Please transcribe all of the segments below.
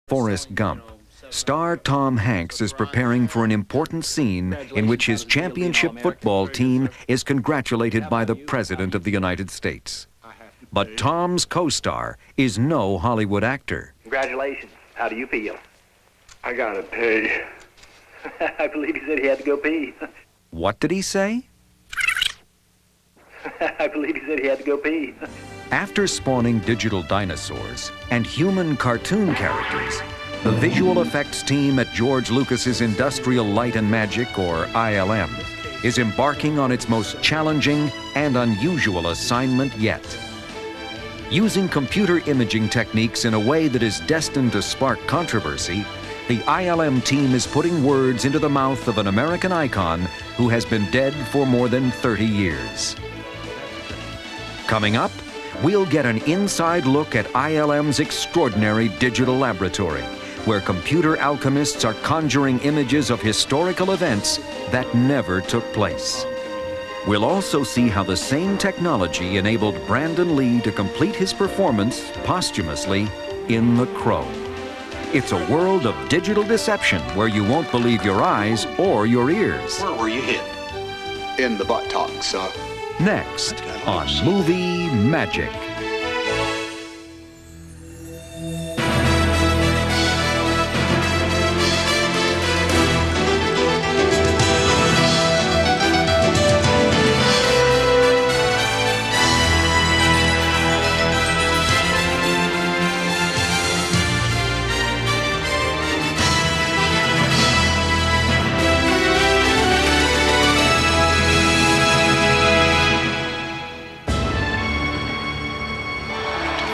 Forrest Gump. Star Tom Hanks is preparing for an important scene in which his championship football team is congratulated by the President of the United States. But Tom's co-star is no Hollywood actor. Congratulations. How do you feel? I gotta pee. I believe he said he had to go pee. What did he say? I believe he said he had to go pee. After spawning digital dinosaurs and human cartoon characters, the visual effects team at George Lucas's Industrial Light and Magic, or ILM, is embarking on its most challenging and unusual assignment yet. Using computer imaging techniques in a way that is destined to spark controversy, the ILM team is putting words into the mouth of an American icon who has been dead for more than 30 years. Coming up, we'll get an inside look at ILM's extraordinary digital laboratory, where computer alchemists are conjuring images of historical events that never took place. We'll also see how the same technology enabled Brandon Lee to complete his performance posthumously in The Crow. It's a world of digital deception where you won't believe your eyes or your ears. Where were you hit? In the buttocks, Next on Movie Magic.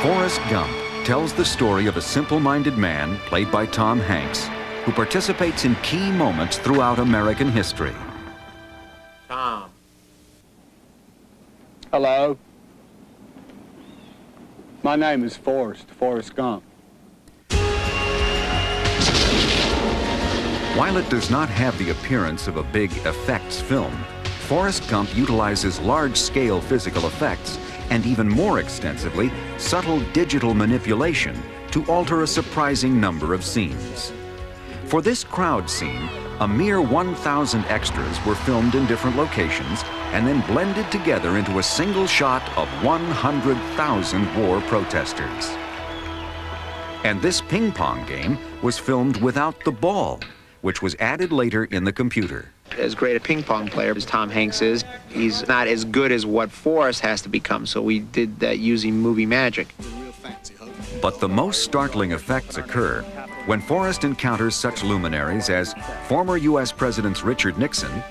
Forrest Gump tells the story of a simple-minded man, played by Tom Hanks, who participates in key moments throughout American history. Tom. Hello. My name is Forrest Gump. While it does not have the appearance of a big effects film, Forrest Gump utilizes large-scale physical effects and even more extensively, subtle digital manipulation to alter a surprising number of scenes. For this crowd scene, a mere 1,000 extras were filmed in different locations and then blended together into a single shot of 100,000 war protesters. And this ping pong game was filmed without the ball, which was added later in the computer. As great a ping pong player as Tom Hanks is, he's not as good as what Forrest has to become, so we did that using movie magic. But the most startling effects occur when Forrest encounters such luminaries as former U.S. Presidents Richard Nixon,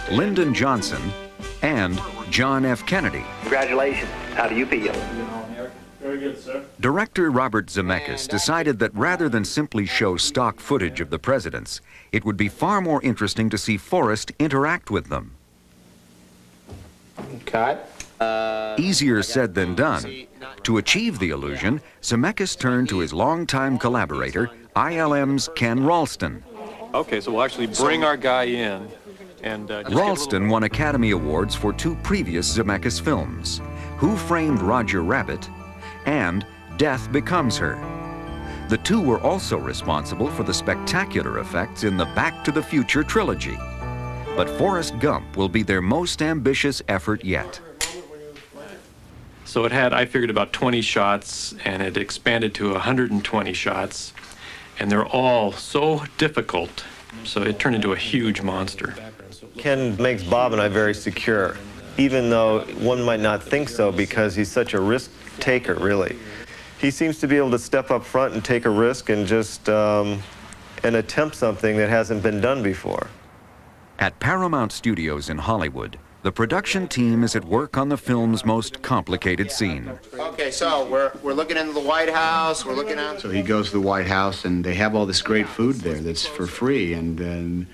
Lyndon Johnson, and John F. Kennedy. Congratulations. How do you feel? Very good, sir. Director Robert Zemeckis decided that rather than simply show stock footage of the presidents, it would be far more interesting to see Forrest interact with them. Cut. Easier said than done. To achieve the illusion, Zemeckis turned to his longtime collaborator, ILM's Ken Ralston. Okay, so we'll actually bring our guy in and Ralston won Academy Awards for 2 previous Zemeckis films, Who Framed Roger Rabbit and Death Becomes Her. The 2 were also responsible for the spectacular effects in the Back to the Future trilogy. But Forrest Gump will be their most ambitious effort yet. So it had, I figured, about 20 shots, and it expanded to 120 shots, and they're all so difficult, so it turned into a huge monster. Ken makes Bob and I very secure, even though one might not think so because he's such a risk taker, really. He seems to be able to step up front and take a risk and just and attempt something that hasn't been done before. At Paramount Studios in Hollywood, the production team is at work on the film's most complicated scene. Okay, so we're looking into the White House, we're looking out. So he goes to the White House, and they have all this great food there that's for free, and then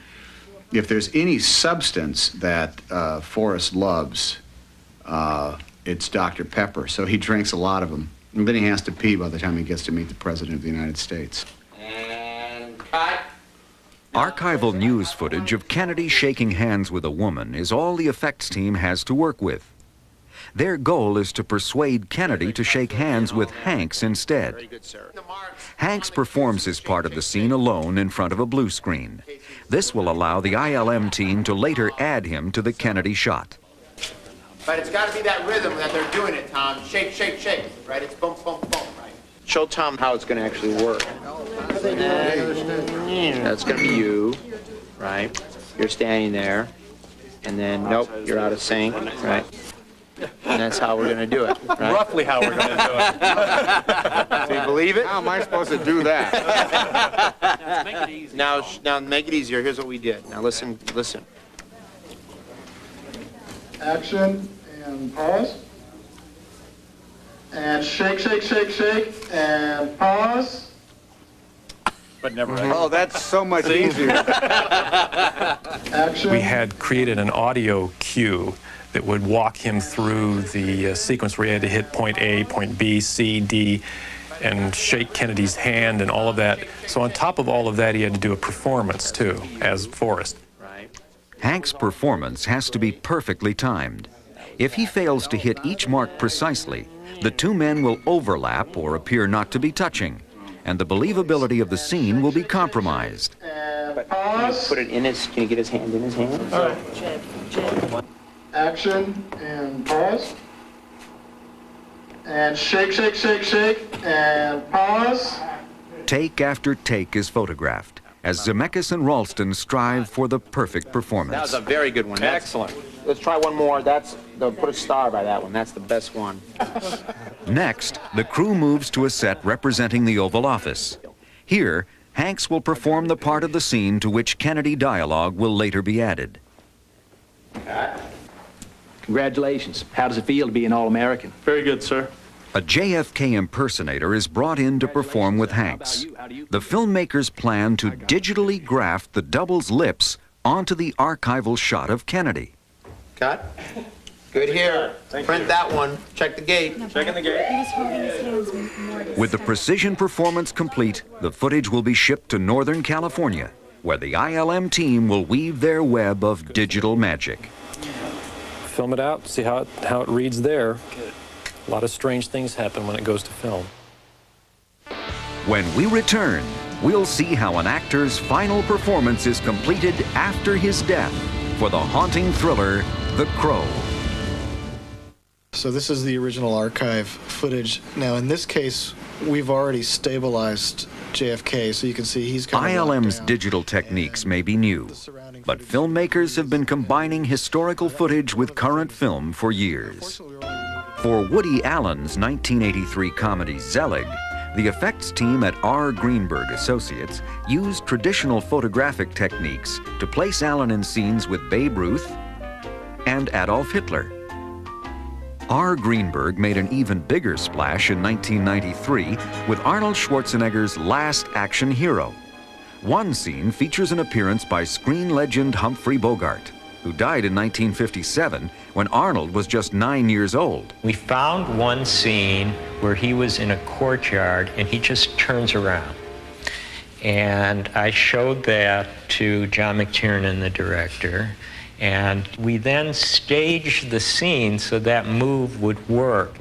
if there's any substance that Forrest loves, it's Dr. Pepper, so he drinks a lot of them. And then he has to pee by the time he gets to meet the President of the United States. And cut. Archival news footage of Kennedy shaking hands with a woman is all the effects team has to work with. Their goal is to persuade Kennedy to shake hands with Hanks instead. Hanks performs his part of the scene alone in front of a blue screen. This will allow the ILM team to later add him to the Kennedy shot. But it's got to be that rhythm that they're doing it, Tom. Shake, shake, shake, right? It's boom, boom, boom, right? Show Tom how it's going to actually work. That's going to be you, right? You're standing there, and then, nope, you're out of sync, right? And that's how we're going to do it, right? Roughly how we're going to do it. Do you believe it? How am I supposed to do that? Now make it easier. Here's what we did. Now listen. Action and pause. And shake, shake, shake, shake, and pause. But never. Oh, that's so much easier. Action. We had created an audio cue that would walk him through the sequence where he had to hit point A, point B, C, D, and shake Kennedy's hand and all of that. So on top of all of that, he had to do a performance, too, as Forrest. Hank's performance has to be perfectly timed. If he fails to hit each mark precisely, the two men will overlap or appear not to be touching, and the believability of the scene will be compromised. But can you put it in his, can you get his hand in his hand? All right. Action and pause. And shake, shake, shake, shake, and pause. Take after take is photographed, as Zemeckis and Ralston strive for the perfect performance. That was a very good one. Excellent. Let's try one more. Put a star by that one. That's the best one. Next, the crew moves to a set representing the Oval Office. Here, Hanks will perform the part of the scene to which Kennedy dialogue will later be added. Congratulations. How does it feel to be an All-American? Very good, sir. A JFK impersonator is brought in to perform with Hanks. The filmmakers plan to digitally graft the double's lips onto the archival shot of Kennedy. Cut. Good here. Print that one. Check the gate. Checking the gate. With the precision performance complete, the footage will be shipped to Northern California, where the ILM team will weave their web of digital magic. Film it out, see how it reads there. A lot of strange things happen when it goes to film. When we return, we'll see how an actor's final performance is completed after his death for the haunting thriller, The Crow. So this is the original archive footage. Now, in this case, we've already stabilized JFK, so you can see he's kind of ILM's digital techniques may be new, but filmmakers have been combining historical footage with current film for years. For Woody Allen's 1983 comedy Zelig, the effects team at R. Greenberg Associates used traditional photographic techniques to place Allen in scenes with Babe Ruth and Adolf Hitler. R. Greenberg made an even bigger splash in 1993 with Arnold Schwarzenegger's Last Action Hero. One scene features an appearance by screen legend Humphrey Bogart, who died in 1957 when Arnold was just 9 years old. We found one scene where he was in a courtyard and he just turns around. And I showed that to John McTiernan, the director, and we then staged the scene so that move would work.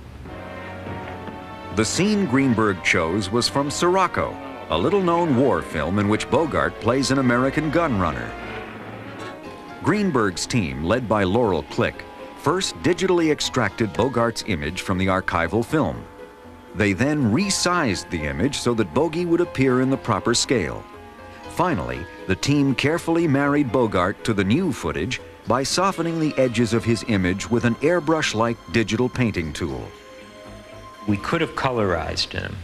The scene Greenberg chose was from Sirocco, a little-known war film in which Bogart plays an American gun runner. Greenberg's team, led by Laurel Click, first digitally extracted Bogart's image from the archival film. They then resized the image so that Bogey would appear in the proper scale. Finally, the team carefully married Bogart to the new footage by softening the edges of his image with an airbrush-like digital painting tool. We could have colorized him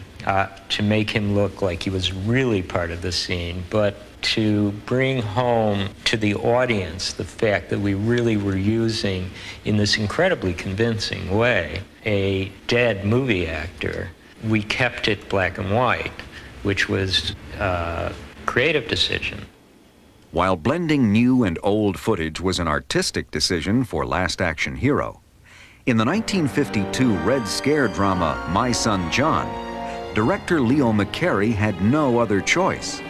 to make him look like he was really part of the scene, but to bring home to the audience the fact that we really were using, in this incredibly convincing way, a dead movie actor, we kept it black and white, which was a creative decision. While blending new and old footage was an artistic decision for Last Action Hero, in the 1952 Red Scare drama My Son John, director Leo McCarey had no other choice.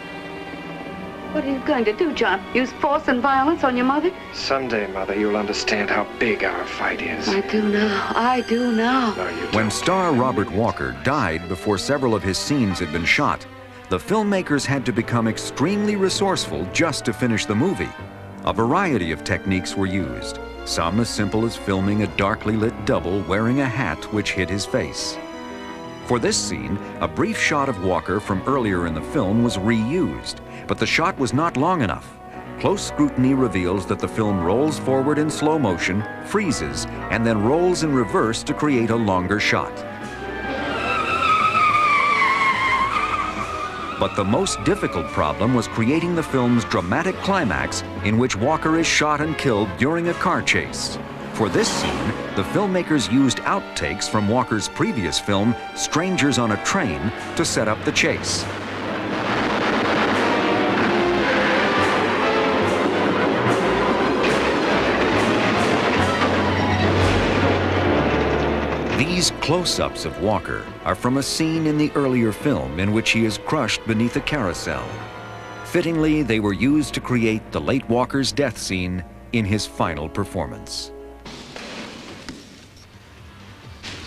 What are you going to do, John? Use force and violence on your mother? Someday, Mother, you'll understand how big our fight is. I do now. I do now. No, you don't. When star Robert Walker died before several of his scenes had been shot, the filmmakers had to become extremely resourceful just to finish the movie. A variety of techniques were used, some as simple as filming a darkly lit double wearing a hat which hid his face. For this scene, a brief shot of Walker from earlier in the film was reused, but the shot was not long enough. Close scrutiny reveals that the film rolls forward in slow motion, freezes, and then rolls in reverse to create a longer shot. But the most difficult problem was creating the film's dramatic climax in which Walker is shot and killed during a car chase. For this scene, the filmmakers used outtakes from Walker's previous film, Strangers on a Train, to set up the chase. These close-ups of Walker are from a scene in the earlier film in which he is crushed beneath a carousel. Fittingly, they were used to create the late Walker's death scene in his final performance.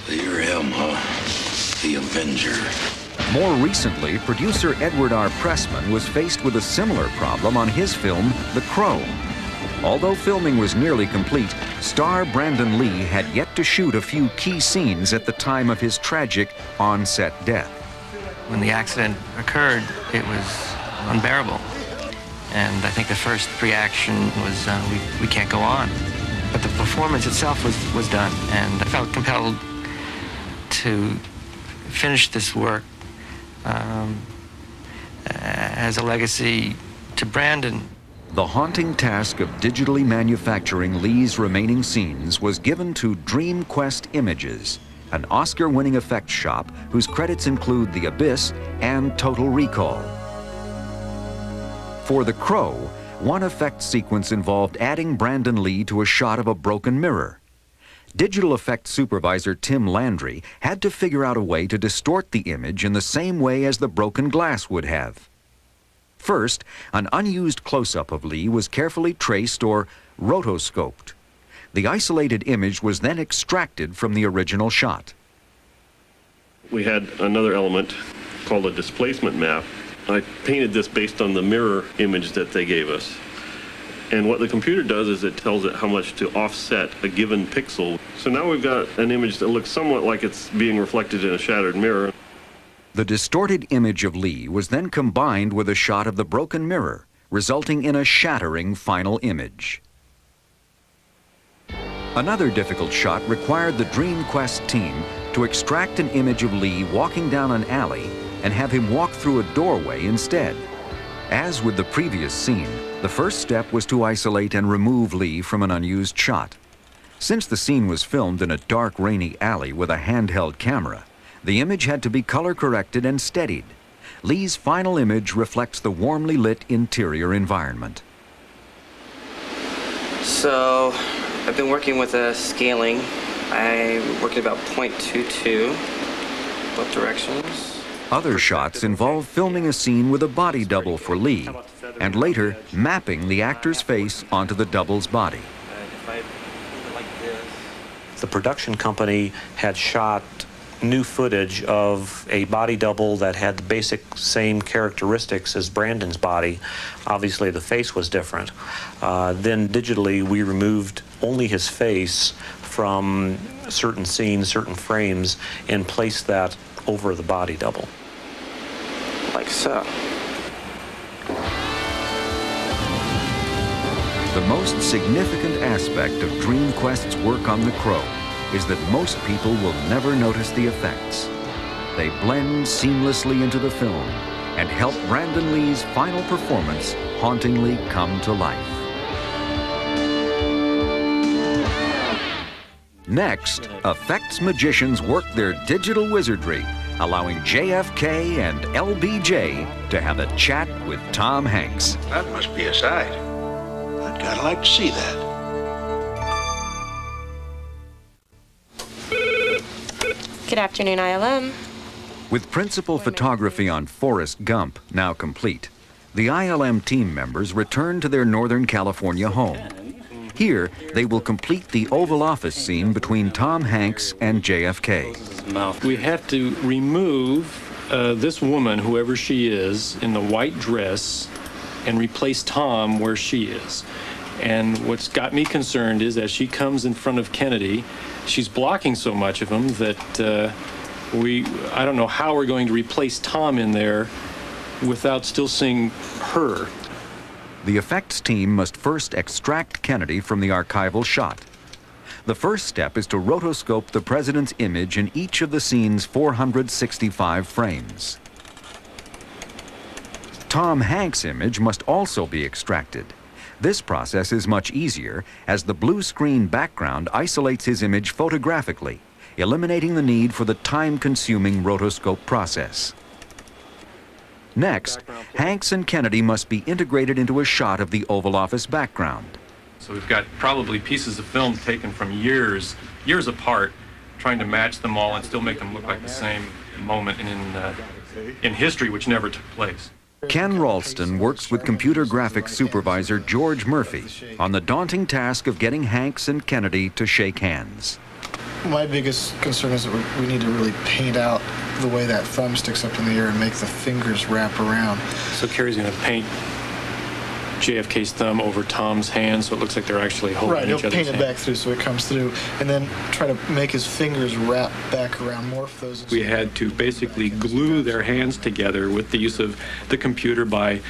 You're him, huh? The Avenger. More recently, producer Edward R. Pressman was faced with a similar problem on his film, The Crow. Although filming was nearly complete, star Brandon Lee had yet to shoot a few key scenes at the time of his tragic on-set death. When the accident occurred, it was unbearable. And I think the first reaction was, we can't go on. But the performance itself was done, and I felt compelled to finish this work as a legacy to Brandon. The haunting task of digitally manufacturing Lee's remaining scenes was given to DreamQuest Images, an Oscar-winning effects shop whose credits include The Abyss and Total Recall. For The Crow, one effect sequence involved adding Brandon Lee to a shot of a broken mirror. Digital effects supervisor Tim Landry had to figure out a way to distort the image in the same way as the broken glass would have. First, an unused close-up of Lee was carefully traced or rotoscoped. The isolated image was then extracted from the original shot. We had another element called a displacement map. I painted this based on the mirror image that they gave us. And what the computer does is it tells it how much to offset a given pixel. So now we've got an image that looks somewhat like it's being reflected in a shattered mirror. The distorted image of Lee was then combined with a shot of the broken mirror, resulting in a shattering final image. Another difficult shot required the DreamQuest team to extract an image of Lee walking down an alley and have him walk through a doorway instead. As with the previous scene, the first step was to isolate and remove Lee from an unused shot. Since the scene was filmed in a dark, rainy alley with a handheld camera, the image had to be color-corrected and steadied. Lee's final image reflects the warmly lit interior environment. So, I've been working with scaling. I'm working about 0.22, both directions. Other shots involve filming a scene with a body double for Lee, and later mapping the actor's face onto the double's body. The production company had shot new footage of a body double that had the basic same characteristics as Brandon's body. Obviously the face was different. Then digitally we removed only his face from certain scenes, certain frames, and placed that over the body double. Like so. The most significant aspect of DreamQuest's work on The Crow is that most people will never notice the effects. They blend seamlessly into the film and help Brandon Lee's final performance hauntingly come to life. Next, effects magicians work their digital wizardry, allowing JFK and LBJ to have a chat with Tom Hanks. That must be a sight. I'd kinda like to see that. Good afternoon, ILM. With principal photography on Forrest Gump now complete, The ILM team members return to their Northern California home. Here, they will complete the Oval Office scene between Tom Hanks and JFK. We have to remove this woman, whoever she is, in the white dress and replace Tom where she is. And what's got me concerned is as she comes in front of Kennedy, she's blocking so much of him that I don't know how we're going to replace Tom in there without still seeing her. The effects team must first extract Kennedy from the archival shot. The first step is to rotoscope the president's image in each of the scene's 465 frames. Tom Hanks' image must also be extracted. This process is much easier as the blue screen background isolates his image photographically, eliminating the need for the time-consuming rotoscope process. Next, Hanks and Kennedy must be integrated into a shot of the Oval Office background. So we've got probably pieces of film taken from years apart, trying to match them all and still make them look like the same moment in history, which never took place. Ken Ralston works with computer graphics supervisor George Murphy on the daunting task of getting Hanks and Kennedy to shake hands. My biggest concern is that we need to really paint out the way that thumb sticks up in the air and make the fingers wrap around. So Kerry's going to paint JFK's thumb over Tom's hand so it looks like they're actually holding each other's hand. Right, he'll paint it back through so it comes through, and then try to make his fingers wrap back around, morph those. We had to basically glue their hands together with the use of the computer by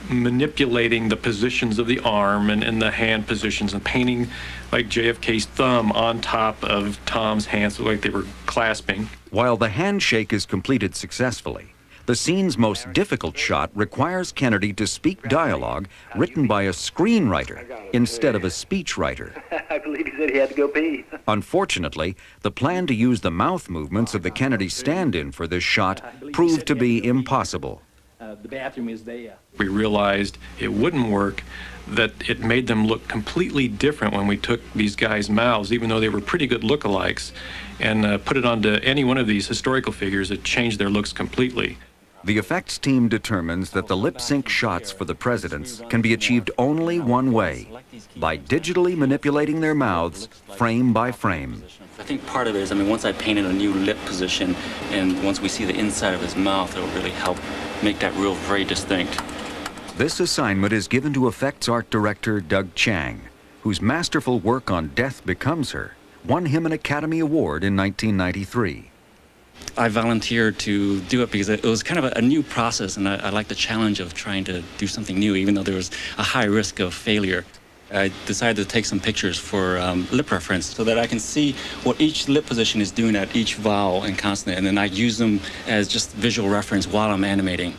manipulating the positions of the arm and the hand positions and painting like JFK's thumb on top of Tom's hands so like they were clasping. While the handshake is completed successfully, the scene's most difficult shot requires Kennedy to speak dialogue written by a screenwriter instead of a speechwriter. I believe he said he had to go pee. Unfortunately, the plan to use the mouth movements of the Kennedy stand-in for this shot proved to be impossible. The bathroom is there. We realized it wouldn't work, that it made them look completely different when we took these guys' mouths, even though they were pretty good lookalikes, and put it onto any one of these historical figures. It changed their looks completely. The effects team determines that the lip-sync shots for the presidents can be achieved only one way, by digitally manipulating their mouths frame by frame. I think part of it is, once I painted a new lip position, and once we see the inside of his mouth, it'll really help make that real very distinct. This assignment is given to effects art director Doug Chiang, whose masterful work on Death Becomes Her won him an Academy Award in 1993. I volunteered to do it because it was kind of a new process, and I like the challenge of trying to do something new, even though there was a high risk of failure. I decided to take some pictures for lip reference so that I can see what each lip position is doing at each vowel and consonant, and then I use them as just visual reference while I'm animating.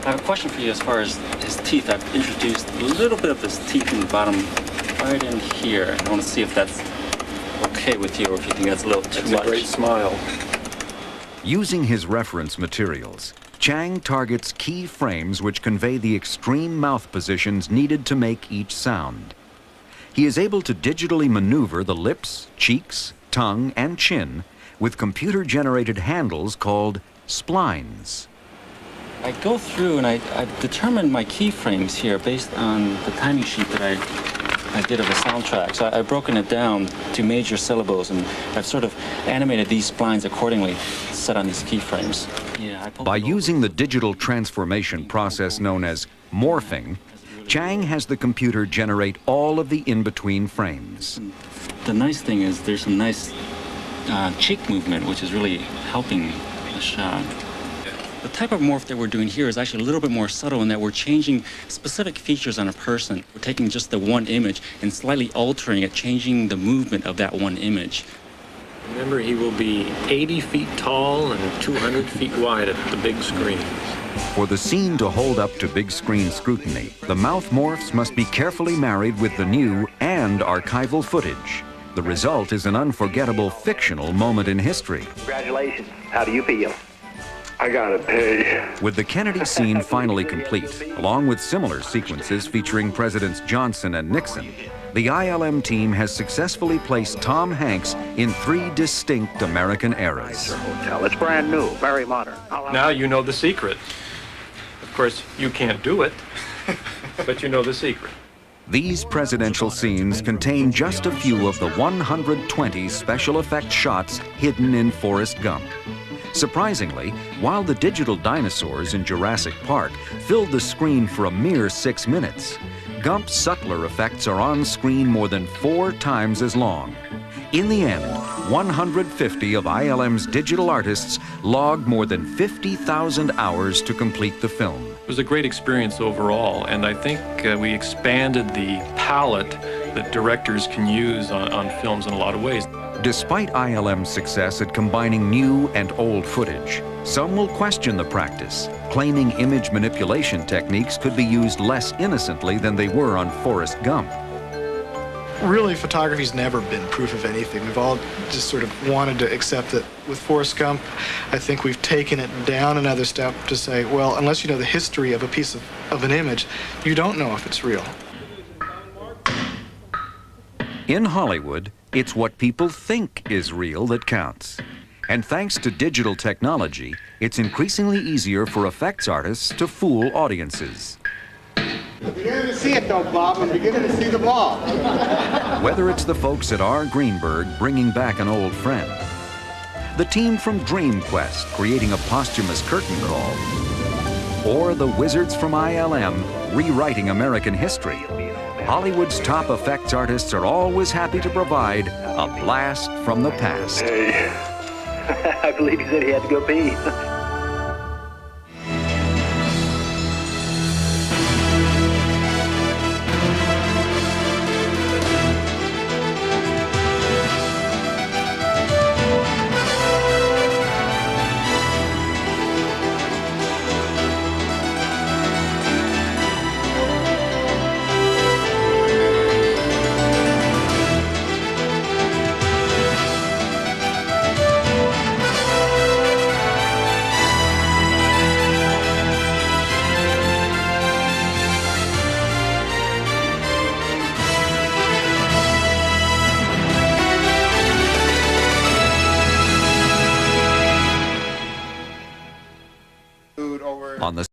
I have a question for you as far as his teeth. I've introduced a little bit of his teeth in the bottom right in here. I want to see if that's okay with you or if you think that's a little too much. That's a great smile. Using his reference materials, Chiang targets key frames which convey the extreme mouth positions needed to make each sound. He is able to digitally maneuver the lips, cheeks, tongue, and chin with computer-generated handles called splines. I go through and I determine my keyframes here based on the timing sheet that I did of a soundtrack. So I've broken it down to major syllables, and I've sort of animated these splines accordingly, set on these keyframes. Yeah, By using the digital transformation process known as morphing, Chiang has the computer generate all of the in-between frames. The nice thing is there's some nice cheek movement, which is really helping the shot. The type of morph that we're doing here is actually a little bit more subtle in that we're changing specific features on a person. We're taking just the one image and slightly altering it, changing the movement of that one image. Remember, he will be 80 feet tall and 200 feet wide at the big screen. For the scene to hold up to big screen scrutiny, the mouth morphs must be carefully married with the new and archival footage. The result is an unforgettable fictional moment in history. Congratulations. How do you feel? I gotta pay. With the Kennedy scene finally complete, along with similar sequences featuring Presidents Johnson and Nixon, the ILM team has successfully placed Tom Hanks in 3 distinct American eras. Hotel. It's brand new, very modern. Now you know the secret. Of course, you can't do it, but you know the secret. These presidential scenes contain just a few of the 120 special effects shots hidden in Forrest Gump. Surprisingly, while the digital dinosaurs in Jurassic Park filled the screen for a mere 6 minutes, Gump's subtler effects are on screen more than 4 times as long. In the end, 150 of ILM's digital artists logged more than 50,000 hours to complete the film. It was a great experience overall, and I think we expanded the palette that directors can use on films in a lot of ways. Despite ILM's success at combining new and old footage, some will question the practice, claiming image manipulation techniques could be used less innocently than they were on Forrest Gump. Really, photography's never been proof of anything. We've all just sort of wanted to accept that. With Forrest Gump, I think we've taken it down another step to say, well, unless you know the history of a piece of an image, you don't know if it's real. In Hollywood, it's what people think is real that counts. And thanks to digital technology, it's increasingly easier for effects artists to fool audiences. I'm beginning to see it though, Bob. I'm beginning to see the ball. Whether it's the folks at R. Greenberg bringing back an old friend, the team from Dream Quest creating a posthumous curtain call, or the wizards from ILM rewriting American history, Hollywood's top effects artists are always happy to provide a blast from the past. Hey. I believe he said he had to go pee. On the